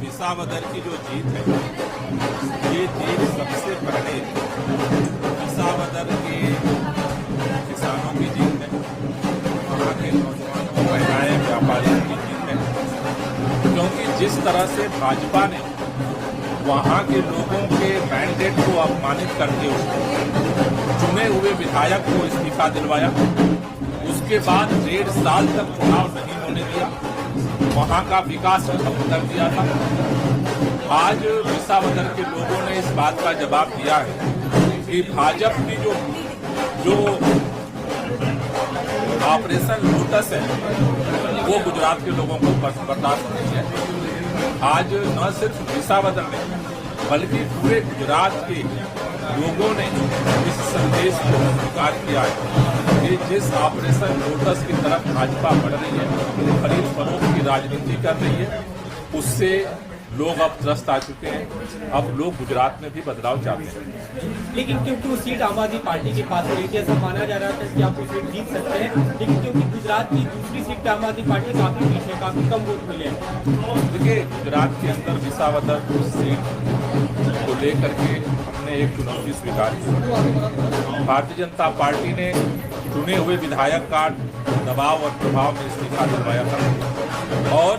विसावदर की जो जीत है, ये जीत सबसे पहले विसावदर के किसानों की जीत है, वहाँ के नौजवानों, महिलाएं, व्यापारियों की जीत है। क्योंकि जिस तरह से भाजपा ने वहाँ के लोगों के मैंडेट को अपमानित करके चुने हुए विधायक को इस्तीफा दिलवाया, उसके बाद 1.5 साल तक चुनाव नहीं होने दिया, वहाँ का विकास खत्म कर दिया था। आज विसावदर के लोगों ने इस बात का जवाब दिया है कि भाजपा की जो ऑपरेशन लोटस है वो गुजरात के लोगों को बर्दाश्त नहीं है। आज न सिर्फ विसावदर ने बल्कि पूरे गुजरात के लोगों ने इस संदेश को स्वीकार किया है कि जिस ऑपरेशन लोटस की तरफ भाजपा बढ़ रही है, खरीद फरोख्त की राजनीति कर रही है, उससे लोग अब त्रस्त आ चुके हैं। अब लोग गुजरात में भी बदलाव चाहते हैं। लेकिन क्योंकि वो सीट आम आदमी पार्टी के पास रही थी, ऐसा माना जा रहा था कि आप वो सीट जीत सकते हैं, लेकिन क्योंकि गुजरात की दूसरी सीट आम आदमी पार्टी काफी पीछे, काफी कम वोट मिले हैं। देखिए, गुजरात के अंदर विसावदर सीट को लेकर के हमने एक चुनौती स्वीकार की। भारतीय जनता पार्टी ने चुने हुए विधायक का दबाव और प्रभाव में इस्तीफा दिलवाया था और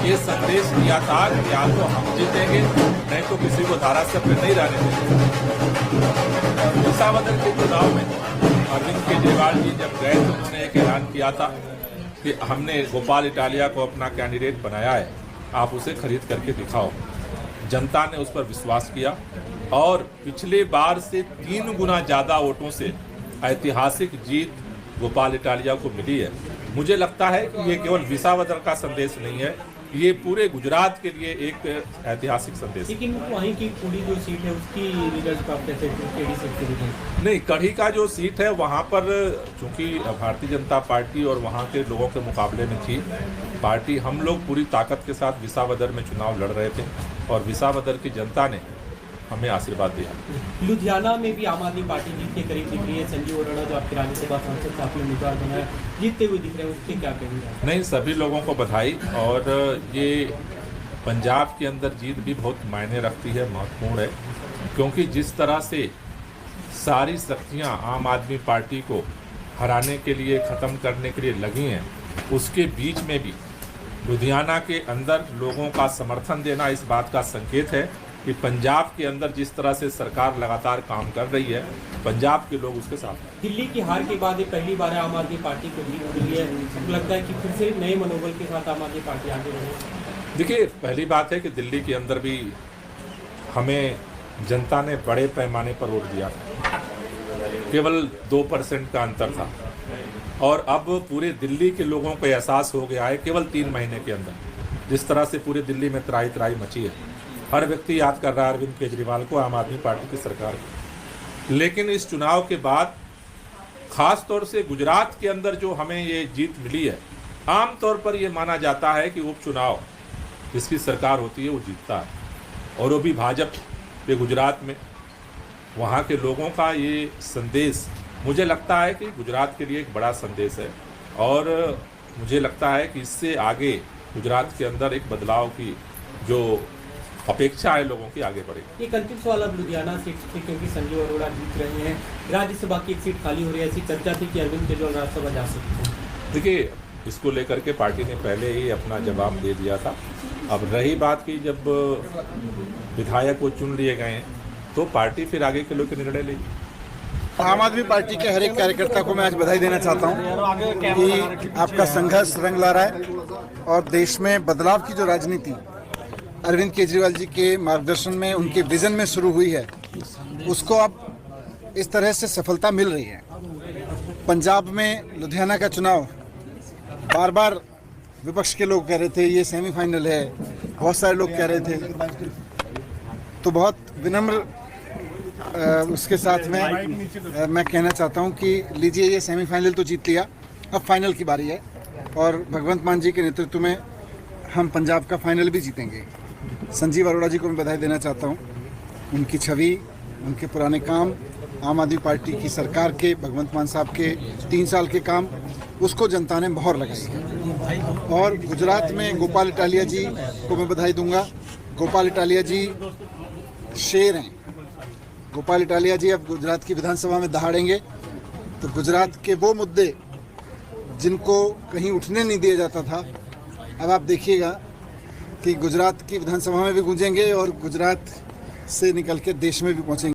ये संदेश दिया था कि या तो हम जीतेंगे, नहीं तो किसी को धारासभ्य नहीं रहने देंगे। विसावदर के चुनाव में अरविंद केजरीवाल जी जब गए तो उन्होंने एक ऐलान किया था कि हमने गोपाल इटालिया को अपना कैंडिडेट बनाया है, आप उसे खरीद करके दिखाओ। जनता ने उस पर विश्वास किया और पिछले बार से 3 गुना ज्यादा वोटों से ऐतिहासिक जीत गोपाल इटालिया को मिली है। मुझे लगता है कि ये केवल विसावदर का संदेश नहीं है, ये पूरे गुजरात के लिए एक ऐतिहासिक संदेश है। लेकिन वहीं की पूरी जो सीट है उसकी रिजल्ट आप कैसे नहीं, कढ़ी का जो सीट है वहाँ पर चूंकि भारतीय जनता पार्टी और वहाँ के लोगों के मुकाबले में थी पार्टी, हम लोग पूरी ताकत के साथ विसावदर में चुनाव लड़ रहे थे और विसावदर की जनता ने हमें आशीर्वाद दिया। लुधियाना में भी आम आदमी पार्टी जीत के करीब दिख रही है। संजीव अरोड़ा जो आपके राज्यसभा सांसद थे, आपने उम्मीदवार बनाया, जीतते हुए दिख रहे हैं, उसके क्या कहेंगे? नहीं, सभी लोगों को बधाई। और ये पंजाब के अंदर जीत भी बहुत मायने रखती है, महत्वपूर्ण है, क्योंकि जिस तरह से सारी शक्तियाँ आम आदमी पार्टी को हराने के लिए, ख़त्म करने के लिए लगी हैं, उसके बीच में भी लुधियाना के अंदर लोगों का समर्थन देना इस बात का संकेत है कि पंजाब के अंदर जिस तरह से सरकार लगातार काम कर रही है, पंजाब के लोग उसके साथ हैं। दिल्ली की हार के बाद ये पहली बार आम आदमी पार्टी को जीत मिली है, लगता है कि फिर से नए मनोबल के साथ आम आदमी पार्टी आगे बढ़े। देखिए, पहली बात है कि दिल्ली के अंदर भी हमें जनता ने बड़े पैमाने पर वोट दिया था, केवल 2% का अंतर था और अब पूरे दिल्ली के लोगों को एहसास हो गया है केवल 3 महीने के अंदर जिस तरह से पूरे दिल्ली में त्राही त्राही मची है। हर व्यक्ति याद कर रहा है अरविंद केजरीवाल को, आम आदमी पार्टी की सरकार को। लेकिन इस चुनाव के बाद खास तौर से गुजरात के अंदर जो हमें ये जीत मिली है, आम तौर पर ये माना जाता है कि उपचुनाव जिसकी सरकार होती है वो जीतता है और वो भी भाजपा के गुजरात में। वहाँ के लोगों का ये संदेश मुझे लगता है कि गुजरात के लिए एक बड़ा संदेश है और मुझे लगता है कि इससे आगे गुजरात के अंदर एक बदलाव की जो अपेक्षा है लोगों की आगे बढ़ेगी। एक अंतिम सवाल अब लुधियाना सीट से, क्योंकि संजीव अरोड़ा जीत रहे हैं, राज्यसभा की एक सीट खाली हो रही है, ऐसी चर्चा थी कि अरविंद केजरीवाल राज्यसभा जा सकते हैं। देखिए, इसको लेकर के पार्टी ने पहले ही अपना जवाब दे दिया था। अब रही बात की जब विधायक वो चुन लिए गए हैं तो पार्टी फिर आगे के लोग निर्णय लेगी। आम आदमी पार्टी के हर एक कार्यकर्ता को मैं आज बधाई देना चाहता हूं कि आपका संघर्ष रंग ला रहा है और देश में बदलाव की जो राजनीति अरविंद केजरीवाल जी के मार्गदर्शन में, उनके विजन में शुरू हुई है, उसको अब इस तरह से सफलता मिल रही है। पंजाब में लुधियाना का चुनाव बार बार विपक्ष के लोग कह रहे थे ये सेमीफाइनल है, बहुत सारे लोग कह रहे थे, तो बहुत विनम्र उसके साथ में मैं कहना चाहता हूं कि लीजिए, ये सेमीफाइनल तो जीत लिया, अब फाइनल की बारी है और भगवंत मान जी के नेतृत्व में हम पंजाब का फाइनल भी जीतेंगे। संजीव अरोड़ा जी को मैं बधाई देना चाहता हूं, उनकी छवि, उनके पुराने काम आम आदमी पार्टी की सरकार के, भगवंत मान साहब के 3 साल के काम, उसको जनता ने मोहर लगाई है। और गुजरात में गोपाल इटालिया जी को मैं बधाई दूंगा। गोपाल इटालिया जी शेर हैं। गोपाल इटालिया जी अब गुजरात की विधानसभा में दहाड़ेंगे तो गुजरात के वो मुद्दे जिनको कहीं उठने नहीं दिया जाता था, अब आप देखिएगा कि गुजरात की विधानसभा में भी गूंजेंगे और गुजरात से निकल के देश में भी पहुंचेंगे।